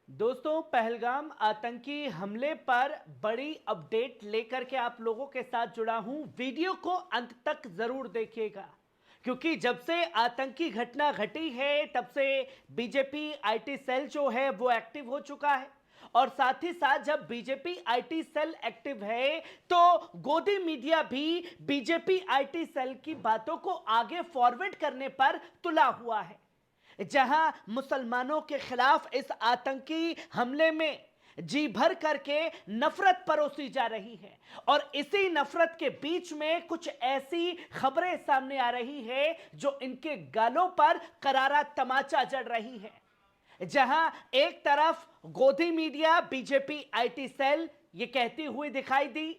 दोस्तों, पहलगाम आतंकी हमले पर बड़ी अपडेट लेकर के आप लोगों के साथ जुड़ा हूं। वीडियो को अंत तक जरूर देखिएगा, क्योंकि जब से आतंकी घटना घटी है तब से बीजेपी आईटी सेल जो है वो एक्टिव हो चुका है। और साथ ही साथ जब बीजेपी आईटी सेल एक्टिव है तो गोदी मीडिया भी बीजेपी आईटी सेल की बातों को आगे फॉरवर्ड करने पर तुला हुआ है। जहां मुसलमानों के खिलाफ इस आतंकी हमले में जी भर करके नफरत परोसी जा रही है, और इसी नफरत के बीच में कुछ ऐसी खबरें सामने आ रही है जो इनके गालों पर करारा तमाचा जड़ रही है। जहां एक तरफ गोदी मीडिया बीजेपी आईटी सेल ये कहती हुई दिखाई दी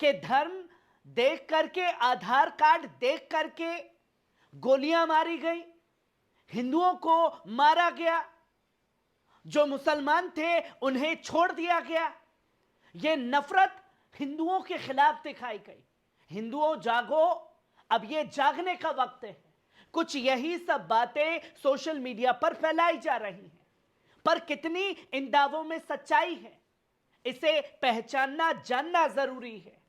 कि धर्म देख करके, आधार कार्ड देख करके गोलियां मारी गई, हिंदुओं को मारा गया, जो मुसलमान थे उन्हें छोड़ दिया गया। यह नफरत हिंदुओं के खिलाफ दिखाई गई। हिंदुओं जागो, अब यह जागने का वक्त है। कुछ यही सब बातें सोशल मीडिया पर फैलाई जा रही हैं, पर कितनी इन दावों में सच्चाई है इसे पहचानना जानना जरूरी है।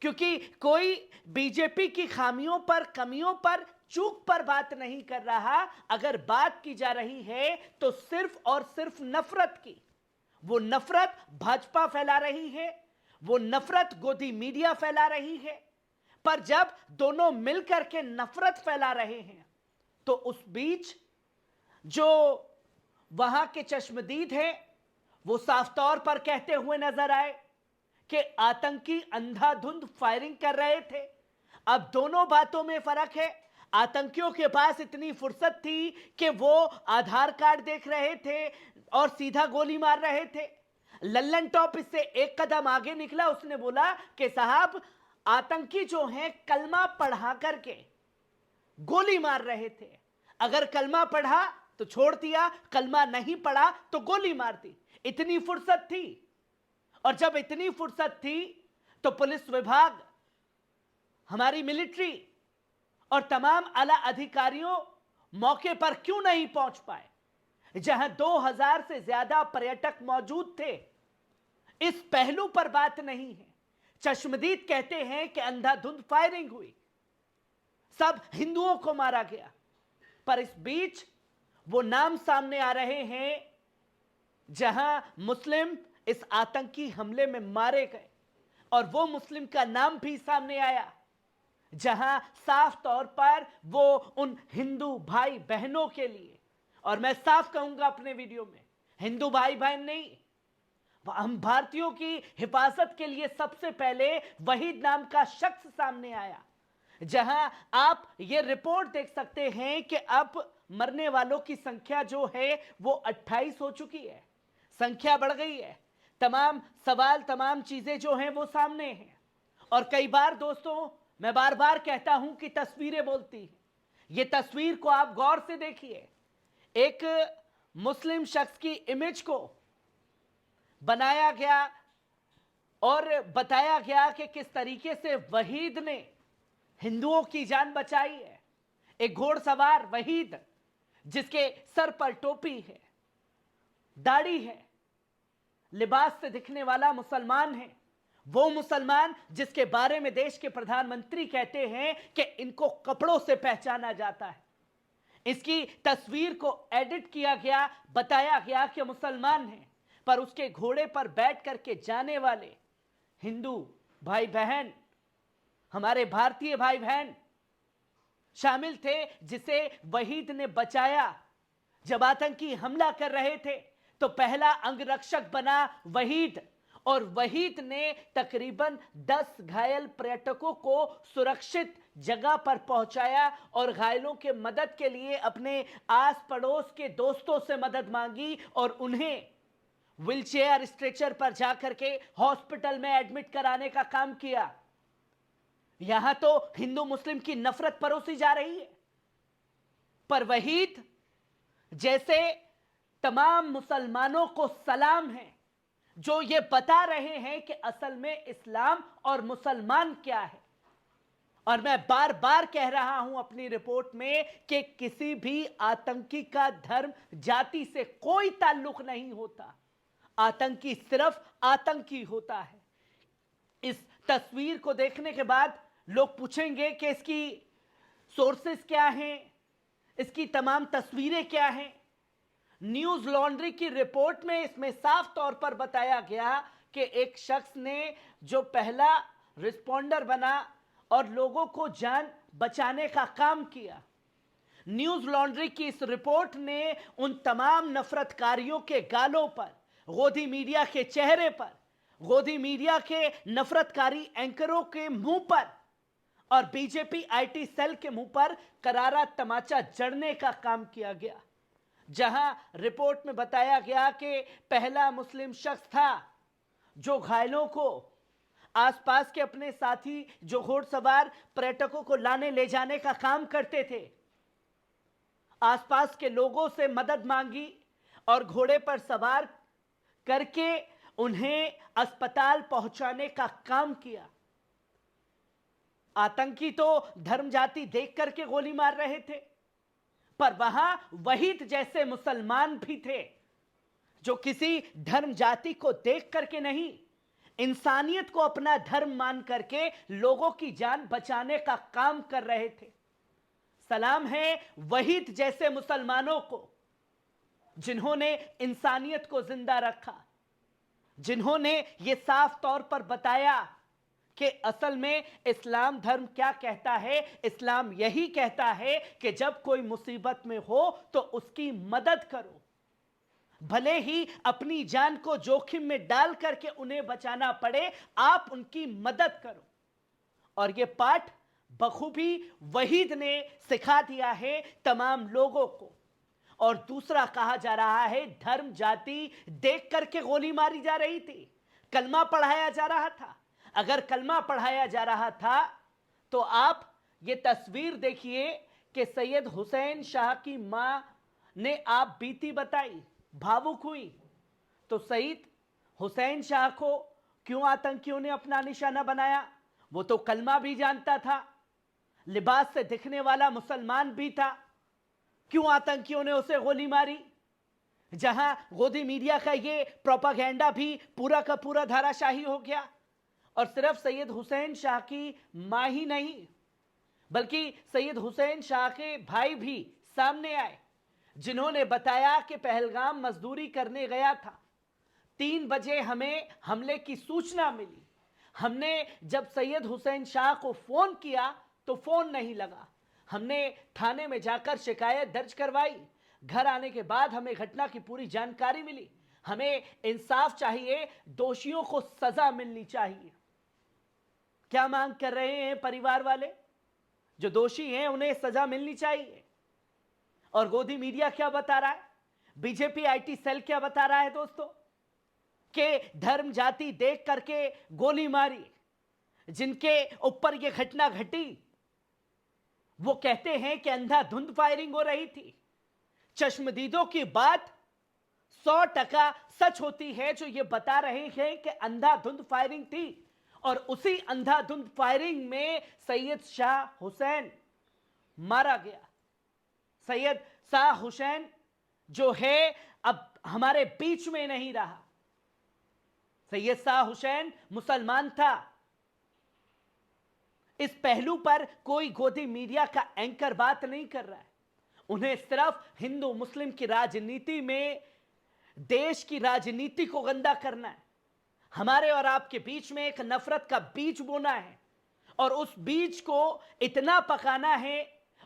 क्योंकि कोई बीजेपी की खामियों पर, कमियों पर, चूक पर बात नहीं कर रहा। अगर बात की जा रही है तो सिर्फ और सिर्फ नफरत की। वो नफरत भाजपा फैला रही है, वो नफरत गोदी मीडिया फैला रही है। पर जब दोनों मिलकर के नफरत फैला रहे हैं तो उस बीच जो वहां के चश्मदीद हैं वो साफ तौर पर कहते हुए नजर आए कि आतंकी अंधाधुंध फायरिंग कर रहे थे। अब दोनों बातों में फर्क है। आतंकियों के पास इतनी फुर्सत थी कि वो आधार कार्ड देख रहे थे और सीधा गोली मार रहे थे। लल्लन टॉप इससे एक कदम आगे निकला, उसने बोला कि साहब, आतंकी जो हैं कलमा पढ़ा करके गोली मार रहे थे। अगर कलमा पढ़ा तो छोड़ दिया, कलमा नहीं पढ़ा तो गोली मार दी। इतनी फुर्सत थी। और जब इतनी फुर्सत थी तो पुलिस विभाग, हमारी मिलिट्री और तमाम आला अधिकारियों मौके पर क्यों नहीं पहुंच पाए, जहां 2000 से ज्यादा पर्यटक मौजूद थे। इस पहलू पर बात नहीं है। चश्मदीद कहते हैं कि अंधाधुंध फायरिंग हुई, सब हिंदुओं को मारा गया। पर इस बीच वो नाम सामने आ रहे हैं जहां मुस्लिम इस आतंकी हमले में मारे गए, और वो मुस्लिम का नाम भी सामने आया जहां साफ तौर पर वो उन हिंदू भाई बहनों के लिए, और मैं साफ कहूंगा अपने वीडियो में, हिंदू भाई बहन नहीं, हम भारतीयों की हिफाजत के लिए सबसे पहले वहीद नाम का शख्स सामने आया। जहां आप ये रिपोर्ट देख सकते हैं कि अब मरने वालों की संख्या जो है वो 28 हो चुकी है। संख्या बढ़ गई है। तमाम सवाल, तमाम चीजें जो हैं वो सामने हैं। और कई बार दोस्तों, मैं बार बार कहता हूं कि तस्वीरें बोलती हैं। ये तस्वीर को आप गौर से देखिए। एक मुस्लिम शख्स की इमेज को बनाया गया और बताया गया कि किस तरीके से वहीद ने हिंदुओं की जान बचाई है। एक घोड़सवार वहीद, जिसके सर पर टोपी है, दाढ़ी है, लिबास से दिखने वाला मुसलमान है। वो मुसलमान जिसके बारे में देश के प्रधानमंत्री कहते हैं कि इनको कपड़ों से पहचाना जाता है। इसकी तस्वीर को एडिट किया गया, बताया गया कि मुसलमान है, पर उसके घोड़े पर बैठ करके जाने वाले हिंदू भाई बहन, हमारे भारतीय भाई बहन शामिल थे, जिसे वहीद ने बचाया। जब आतंकी हमला कर रहे थे तो पहला अंगरक्षक बना वहीद, और वहीद ने तकरीबन 10 घायल पर्यटकों को सुरक्षित जगह पर पहुंचाया और घायलों के मदद के लिए अपने आस पड़ोस के दोस्तों से मदद मांगी और उन्हें व्हीलचेयर, स्ट्रेचर पर जाकर के हॉस्पिटल में एडमिट कराने का काम किया। यहां तो हिंदू मुस्लिम की नफरत परोसी जा रही है, पर वहीद जैसे तमाम मुसलमानों को सलाम है, जो ये बता रहे हैं कि असल में इस्लाम और मुसलमान क्या है। और मैं बार बार कह रहा हूं अपनी रिपोर्ट में कि किसी भी आतंकी का धर्म, जाति से कोई ताल्लुक नहीं होता। आतंकी सिर्फ आतंकी होता है। इस तस्वीर को देखने के बाद लोग पूछेंगे कि इसकी सोर्सेस क्या हैं, इसकी तमाम तस्वीरें क्या हैं। न्यूज लॉन्ड्री की रिपोर्ट में इसमें साफ तौर पर बताया गया कि एक शख्स ने जो पहला रिस्पॉन्डर बना और लोगों को जान बचाने का काम किया। न्यूज लॉन्ड्री की इस रिपोर्ट ने उन तमाम नफरतकारियों के गालों पर, गोदी मीडिया के चेहरे पर, गोदी मीडिया के नफरतकारी एंकरों के मुंह पर और बीजेपी आईटी सेल के मुंह पर करारा तमाचा जड़ने का काम किया गया। जहां रिपोर्ट में बताया गया कि पहला मुस्लिम शख्स था जो घायलों को आसपास के अपने साथी जो घोड़सवार पर्यटकों को लाने ले जाने का काम करते थे, आसपास के लोगों से मदद मांगी और घोड़े पर सवार करके उन्हें अस्पताल पहुंचाने का काम किया। आतंकी तो धर्म जाति देख करके गोली मार रहे थे, पर वहां वहीद जैसे मुसलमान भी थे जो किसी धर्म जाति को देख करके नहीं, इंसानियत को अपना धर्म मान करके लोगों की जान बचाने का काम कर रहे थे। सलाम है वहीद जैसे मुसलमानों को जिन्होंने इंसानियत को जिंदा रखा, जिन्होंने यह साफ तौर पर बताया कि असल में इस्लाम धर्म क्या कहता है। इस्लाम यही कहता है कि जब कोई मुसीबत में हो तो उसकी मदद करो, भले ही अपनी जान को जोखिम में डाल करके उन्हें बचाना पड़े, आप उनकी मदद करो। और यह पाठ बखूबी वहीद ने सिखा दिया है तमाम लोगों को। और दूसरा कहा जा रहा है धर्म जाति देख करके गोली मारी जा रही थी, कलमा पढ़ाया जा रहा था। अगर कलमा पढ़ाया जा रहा था तो आप ये तस्वीर देखिए कि सैयद हुसैन शाह की मां ने आप बीती बताई, भावुक हुई। तो सैयद हुसैन शाह को क्यों आतंकियों ने अपना निशाना बनाया? वो तो कलमा भी जानता था, लिबास से दिखने वाला मुसलमान भी था, क्यों आतंकियों ने उसे गोली मारी? जहां गोदी मीडिया का ये प्रोपागेंडा भी पूरा का पूरा धाराशाही हो गया। और सिर्फ सैयद हुसैन शाह की मां ही नहीं, बल्कि सैयद हुसैन शाह के भाई भी सामने आए, जिन्होंने बताया कि पहलगाम मजदूरी करने गया था, 3 बजे हमें हमले की सूचना मिली। हमने जब सैयद हुसैन शाह को फोन किया तो फोन नहीं लगा। हमने थाने में जाकर शिकायत दर्ज करवाई। घर आने के बाद हमें घटना की पूरी जानकारी मिली। हमें इंसाफ चाहिए, दोषियों को सजा मिलनी चाहिए। क्या मांग कर रहे हैं परिवार वाले? जो दोषी हैं उन्हें सजा मिलनी चाहिए। और गोदी मीडिया क्या बता रहा है, बीजेपी आईटी सेल क्या बता रहा है दोस्तों, कि धर्म जाति देख करके गोली मारी। जिनके ऊपर यह घटना घटी वो कहते हैं कि अंधाधुंध फायरिंग हो रही थी। चश्मदीदों की बात 100% सच होती है जो ये बता रहे हैं कि अंधाधुंध फायरिंग थी। और उसी अंधाधुंध फायरिंग में सैयद शाह हुसैन मारा गया। सैयद शाह हुसैन जो है अब हमारे बीच में नहीं रहा। सैयद शाह हुसैन मुसलमान था। इस पहलू पर कोई गोदी मीडिया का एंकर बात नहीं कर रहा है। उन्हें सिर्फ हिंदू मुस्लिम की राजनीति में देश की राजनीति को गंदा करना है। हमारे और आपके बीच में एक नफरत का बीज बोना है और उस बीज को इतना पकाना है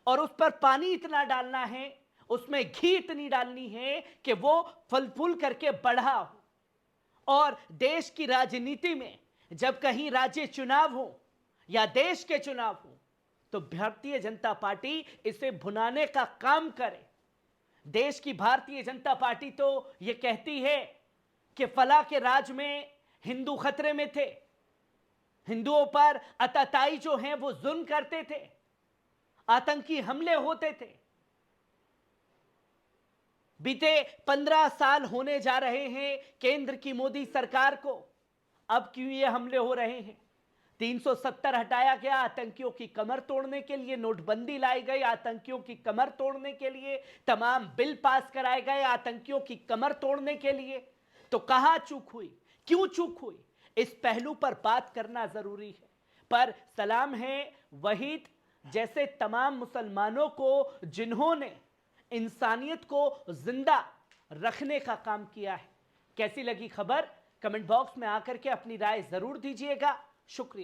और उस पर पानी इतना डालना है, उसमें घी इतनी डालनी है कि वो फल फूल करके बढ़ा हो। और देश की राजनीति में जब कहीं राज्य चुनाव हो या देश के चुनाव हो तो भारतीय जनता पार्टी इसे भुनाने का काम करे। देश की भारतीय जनता पार्टी तो यह कहती है कि फला के राज में हिंदू खतरे में थे, हिंदुओं पर अताताई जो हैं वो जुल्म करते थे, आतंकी हमले होते थे। बीते 15 साल होने जा रहे हैं केंद्र की मोदी सरकार को, अब क्यों ये हमले हो रहे हैं? 370 हटाया गया आतंकियों की कमर तोड़ने के लिए, नोटबंदी लाई गई आतंकियों की कमर तोड़ने के लिए, तमाम बिल पास कराए गए आतंकियों की कमर तोड़ने के लिए। तो कहां चूक हुई, क्यों चूक हुई, इस पहलू पर बात करना जरूरी है। पर सलाम है वहीद जैसे तमाम मुसलमानों को जिन्होंने इंसानियत को जिंदा रखने का काम किया है। कैसी लगी खबर, कमेंट बॉक्स में आकर के अपनी राय जरूर दीजिएगा। शुक्रिया।